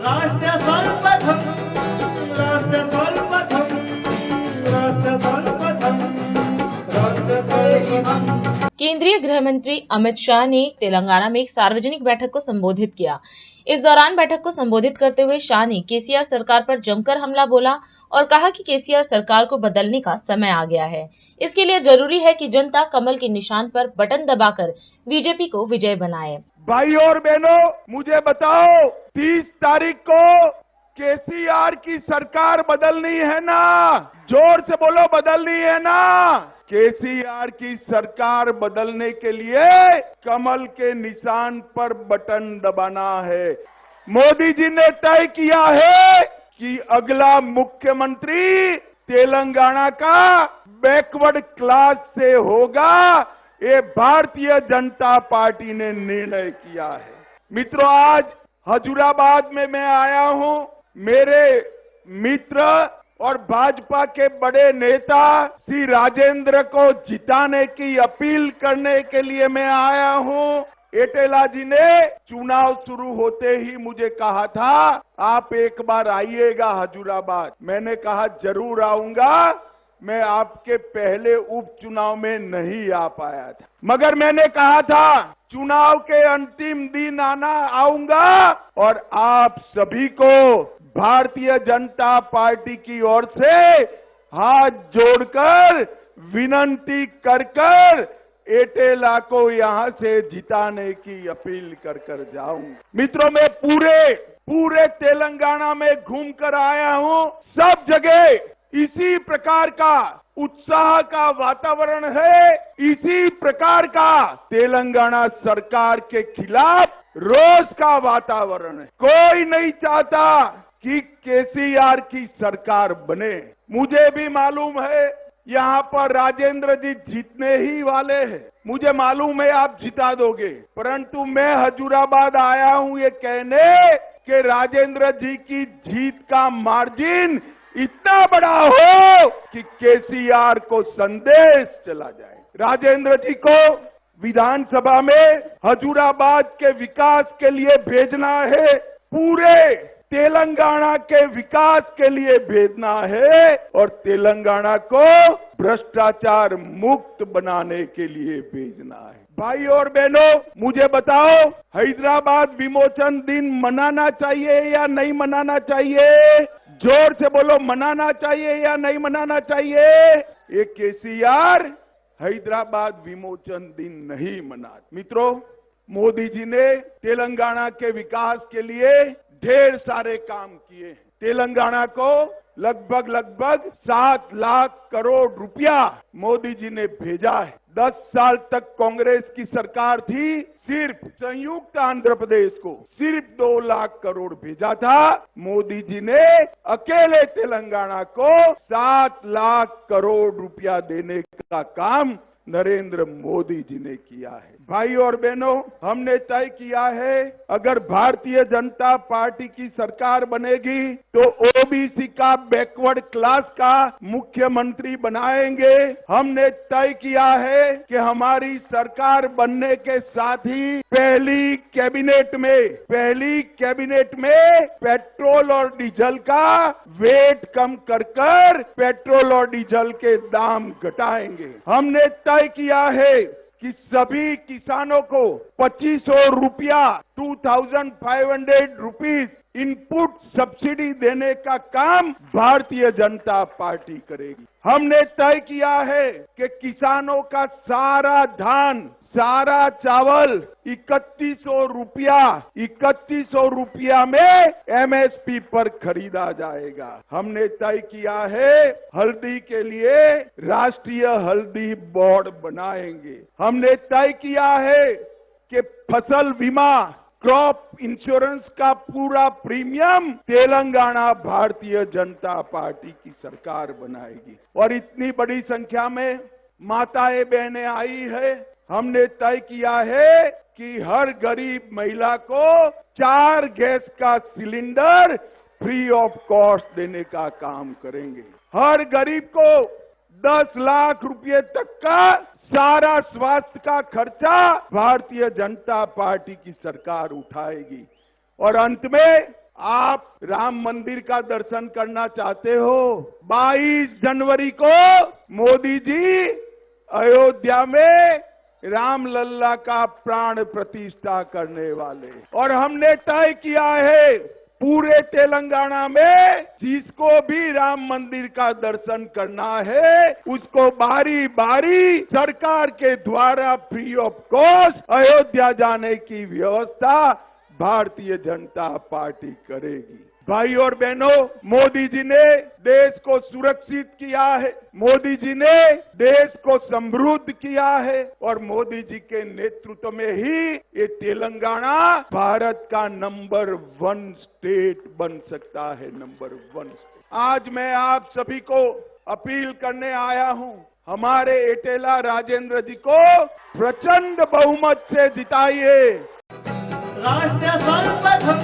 राष्ट्र सर्वप्रथम राष्ट्र सर्वप्रथम राष्ट्र सर्वप्रथम राष्ट्र सर्वप्रथम। केंद्रीय गृह मंत्री अमित शाह ने तेलंगाना में एक सार्वजनिक बैठक को संबोधित किया। इस दौरान बैठक को संबोधित करते हुए शाह ने केसीआर सरकार पर जमकर हमला बोला और कहा कि केसीआर सरकार को बदलने का समय आ गया है। इसके लिए जरूरी है कि जनता कमल के निशान पर बटन दबाकर बीजेपी को विजय बनाए। भाई और बहनों, मुझे बताओ 30 तारीख को केसीआर की सरकार बदलनी है ना? जोर से बोलो, बदलनी है ना? केसीआर की सरकार बदलने के लिए कमल के निशान पर बटन दबाना है। मोदी जी ने तय किया है कि अगला मुख्यमंत्री तेलंगाना का बैकवर्ड क्लास से होगा। ये भारतीय जनता पार्टी ने निर्णय किया है। मित्रों, आज हजूराबाद में मैं आया हूं। मेरे मित्र और भाजपा के बड़े नेता श्री राजेंद्र को जिताने की अपील करने के लिए मैं आया हूं। एटेला जी ने चुनाव शुरू होते ही मुझे कहा था, आप एक बार आइएगा हजूराबाद। मैंने कहा जरूर आऊंगा। मैं आपके पहले उपचुनाव में नहीं आ पाया था, मगर मैंने कहा था चुनाव के अंतिम दिन आऊंगा और आप सभी को भारतीय जनता पार्टी की ओर से हाथ जोड़कर विनती कर एटेला को यहां से जिताने की अपील कर जाऊं। मित्रों, मैं पूरे तेलंगाना में घूमकर आया हूं। सब जगह इसी प्रकार का उत्साह का वातावरण है। इसी प्रकार का तेलंगाना सरकार के खिलाफ रोष का वातावरण है। कोई नहीं चाहता कि केसीआर की सरकार बने। मुझे भी मालूम है यहाँ पर राजेंद्र जी जीतने ही वाले हैं। मुझे मालूम है आप जिता दोगे, परंतु मैं हजूराबाद आया हूँ ये कहने कि राजेंद्र जी की जीत का मार्जिन इतना बड़ा हो कि केसीआर को संदेश चला जाए। राजेंद्र जी को विधानसभा में हजूराबाद के विकास के लिए भेजना है, पूरे तेलंगाना के विकास के लिए भेजना है और तेलंगाना को भ्रष्टाचार मुक्त बनाने के लिए भेजना है। भाई और बहनों, मुझे बताओ, हैदराबाद विमोचन दिन मनाना चाहिए या नहीं मनाना चाहिए? जोर से बोलो, मनाना चाहिए या नहीं मनाना चाहिए? ये केसीआर हैदराबाद विमोचन दिन नहीं मना। मित्रों, मोदी जी ने तेलंगाना के विकास के लिए ढेर सारे काम किए। तेलंगाना को लगभग 7 लाख करोड़ रुपया मोदी जी ने भेजा है। 10 साल तक कांग्रेस की सरकार थी, सिर्फ संयुक्त आंध्र प्रदेश को सिर्फ 2 लाख करोड़ भेजा था। मोदी जी ने अकेले तेलंगाना को 7 लाख करोड़ रुपया देने का काम नरेंद्र मोदी जी ने किया है। भाई और बहनों, हमने तय किया है अगर भारतीय जनता पार्टी की सरकार बनेगी तो ओबीसी का बैकवर्ड क्लास का मुख्यमंत्री बनाएंगे। हमने तय किया है कि हमारी सरकार बनने के साथ ही पहली कैबिनेट में पेट्रोल और डीजल का वेट कम कर पेट्रोल और डीजल के दाम घटाएंगे। हमने तय किया है कि सभी किसानों को 2500 रुपया 2500 रुपीज इनपुट सब्सिडी देने का काम भारतीय जनता पार्टी करेगी। हमने तय किया है कि किसानों का सारा धान, सारा चावल 3100 रुपया में एमएसपी पर खरीदा जाएगा। हमने तय किया है हल्दी के लिए राष्ट्रीय हल्दी बोर्ड बनाएंगे। हमने तय किया है कि फसल बीमा, क्रॉप इंश्योरेंस का पूरा प्रीमियम तेलंगाना भारतीय जनता पार्टी की सरकार बनाएगी। और इतनी बड़ी संख्या में माताएं बहनें आई है। हमने तय किया है कि हर गरीब महिला को 4 गैस का सिलेंडर फ्री ऑफ कॉस्ट देने का काम करेंगे। हर गरीब को 10 लाख रुपए तक का सारा स्वास्थ्य का खर्चा भारतीय जनता पार्टी की सरकार उठाएगी। और अंत में आप राम मंदिर का दर्शन करना चाहते हो? 22 जनवरी को मोदी जी अयोध्या में रामलल्ला का प्राण प्रतिष्ठा करने वाले, और हमने तय किया है पूरे तेलंगाना में जिसको भी राम मंदिर का दर्शन करना है उसको बारी बारी सरकार के द्वारा फ्री ऑफ कॉस्ट अयोध्या जाने की व्यवस्था भारतीय जनता पार्टी करेगी। भाई और बहनों, मोदी जी ने देश को सुरक्षित किया है, मोदी जी ने देश को समृद्ध किया है, और मोदी जी के नेतृत्व में ही ये तेलंगाना भारत का नंबर 1 स्टेट बन सकता है, नंबर 1 स्टेट। आज मैं आप सभी को अपील करने आया हूं, हमारे एटेला राजेंद्र जी को प्रचंड बहुमत से जिताइए। राष्ट्र सर्वप्रथम